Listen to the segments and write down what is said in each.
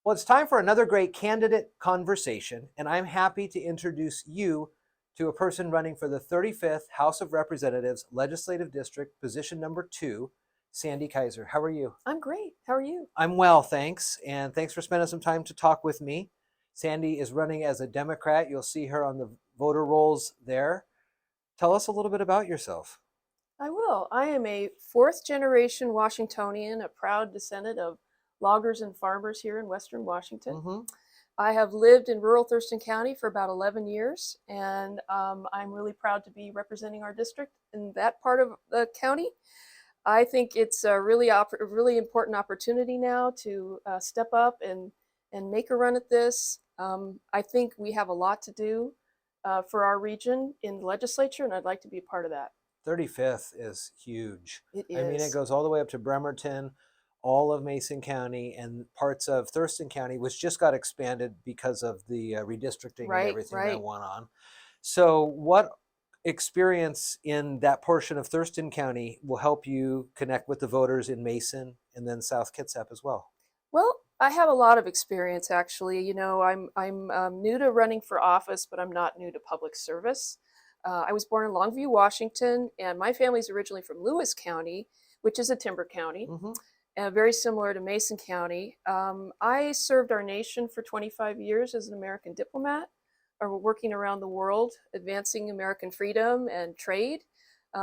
Well, it's time for another great candidate conversation, and I'm happy to introduce you to a person running for the 35th House of Representatives, Legislative District, position number 2, Sandy Kaiser. How are you? I'm great. How are you? I'm well, thanks, and thanks for spending some time to talk with me. Sandy is running as a Democrat. You'll see her on the voter rolls there. Tell us a little bit about yourself. I will. I am a fourth generation Washingtonian, a proud descendant of loggers and farmers here in Western Washington. Mm-hmm. I have lived in rural Thurston County for about 11 years, and I'm really proud to be representing our district in that part of the county. I think it's a really important opportunity now to step up and make a run at this. I think we have a lot to do for our region in the legislature, and I'd like to be a part of that. 35th is huge. It I mean, it is. goes all the way up to Bremerton, all of Mason County, and parts of Thurston County, which just got expanded because of the redistricting and Right, everything that right. went on. So, what experience in that portion of Thurston County will help you connect with the voters in Mason and then South Kitsap as well? Well, I have a lot of experience actually. I'm new to running for office, but I'm not new to public service. I was born in Longview, Washington, and my family's originally from Lewis County, which is a timber county, Mm-hmm. very similar to Mason County. I served our nation for 25 years as an American diplomat, working around the world, advancing American freedom and trade.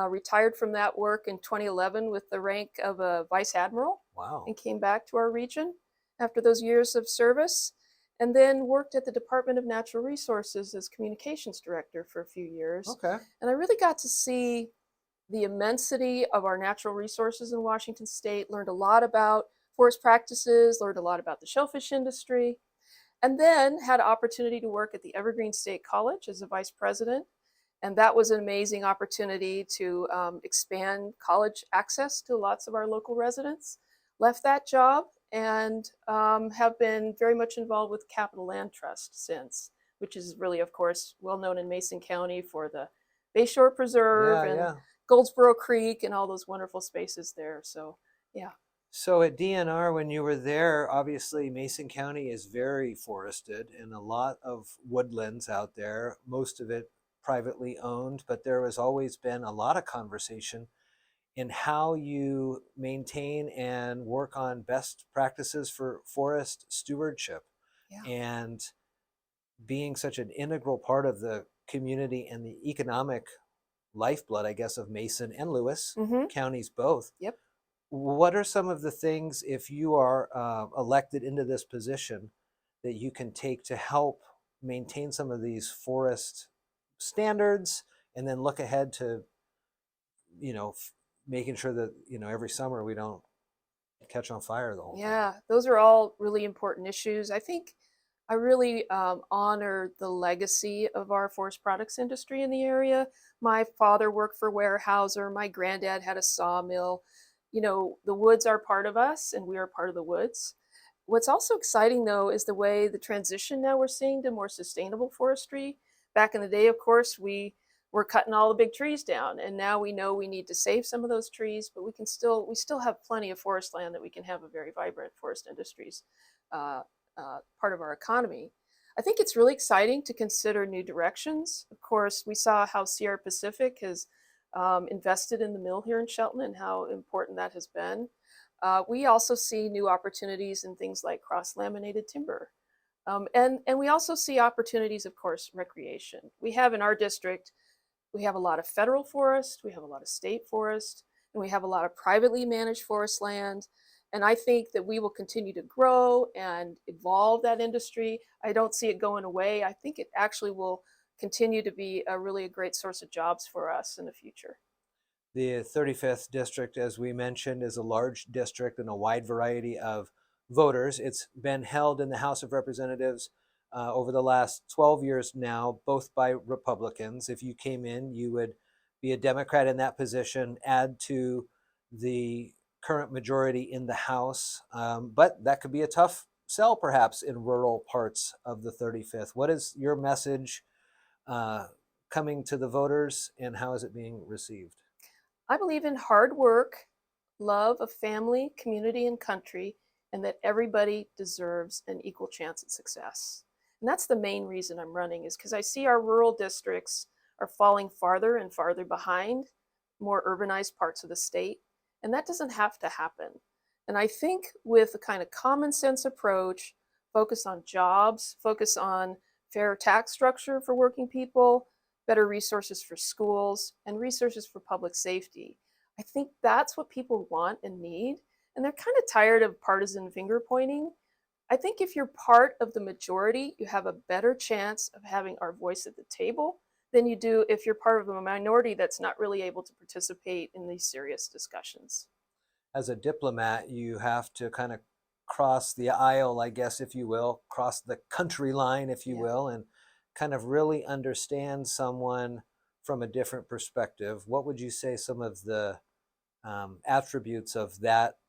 Retired from that work in 2011 with the rank of a vice admiral Wow. and came back to our region after those years of service, and then worked at the Department of Natural Resources as communications director for a few years. Okay. And I really got to see the immensity of our natural resources in Washington state, learned a lot about forest practices, learned a lot about the shellfish industry, and then had an opportunity to work at the Evergreen State College as a vice president. And that was an amazing opportunity to expand college access to lots of our local residents. Left that job and have been very much involved with Capital Land Trust since, which is really, of course, well known in Mason County for the Bayshore Preserve Yeah, and yeah. Goldsboro Creek and all those wonderful spaces there. So, yeah. So at DNR, when you were there, obviously Mason County is very forested and a lot of woodlands out there, most of it privately owned, but there has always been a lot of conversation in how you maintain and work on best practices for forest stewardship Yeah. and being such an integral part of the community and the economic lifeblood, I guess, of Mason and Lewis Mm-hmm. counties both. Yep. What are some of the things, if you are elected into this position, that you can take to help maintain some of these forest standards and then look ahead to, making sure that, every summer we don't catch on fire the whole time? Yeah, those are all really important issues. I think I really honor the legacy of our forest products industry in the area. My father worked for Weyerhaeuser. My granddad had a sawmill. You know, the woods are part of us, and we are part of the woods. What's also exciting, though, is the way the transition now we're seeing to more sustainable forestry. Back in the day, of course, we were cutting all the big trees down, and now we know we need to save some of those trees, but we still have plenty of forest land that we can have a very vibrant forest industries uh, part of our economy. I think it's really exciting to consider new directions. Of course, we saw how Sierra Pacific has invested in the mill here in Shelton and how important that has been. We also see new opportunities in things like cross-laminated timber. And we also see opportunities, of course, recreation. We have in our district, we have a lot of federal forest, we have a lot of state forest, and we have a lot of privately managed forest land. And I think that we will continue to grow and evolve that industry. I don't see it going away. I think it actually will continue to be a great source of jobs for us in the future. The 35th district, as we mentioned, is a large district and a wide variety of voters. It's been held in the House of Representatives over the last 12 years now, both by Republicans. If you came in, you would be a Democrat in that position, add to the current majority in the House. But that could be a tough sell, perhaps, in rural parts of the 35th. What is your message uh, coming to the voters, and how is it being received? I believe in hard work, love of family, community, and country, and that everybody deserves an equal chance at success. And that's the main reason I'm running, is because I see our rural districts are falling farther and farther behind more urbanized parts of the state. And that doesn't have to happen. And I think with a kind of common sense approach, focus on jobs, focus on fair tax structure for working people, better resources for schools, and resources for public safety. I think that's what people want and need. And they're kind of tired of partisan finger pointing. I think if you're part of the majority, you have a better chance of having our voice at the table than you do if you're part of a minority that's not really able to participate in these serious discussions. As a diplomat, you have to kind of cross the aisle, I guess, if you will, cross the country line, if you Yeah. will, and kind of really understand someone from a different perspective. What would you say some of the attributes of that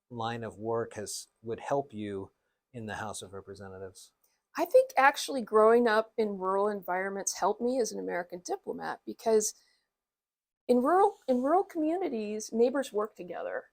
line of work would help you in the House of Representatives? I think actually growing up in rural environments helped me as an American diplomat, because in rural communities, neighbors work together.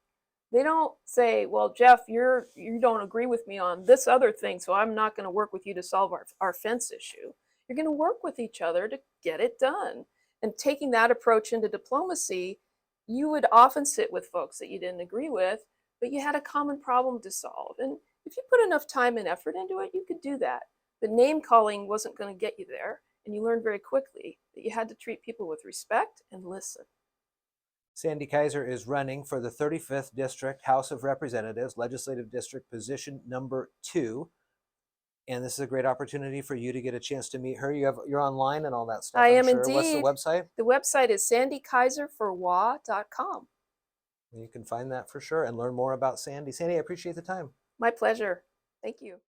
They don't say, "Well, Jeff, you don't agree with me on this other thing, so I'm not going to work with you to solve our fence issue." You're going to work with each other to get it done. And taking that approach into diplomacy, you would often sit with folks that you didn't agree with, but you had a common problem to solve. And if you put enough time and effort into it, you could do that. The name calling wasn't going to get you there, and you learned very quickly that you had to treat people with respect and listen. Sandy Kaiser is running for the 35th District House of Representatives, Legislative District position number 2. And this is a great opportunity for you to get a chance to meet her. You're online and all that stuff, I I'm am sure. What's the indeed. website? The website is sandykaiserforwa.com. You can find that for sure and learn more about Sandy. Sandy, I appreciate the time. My pleasure. Thank you.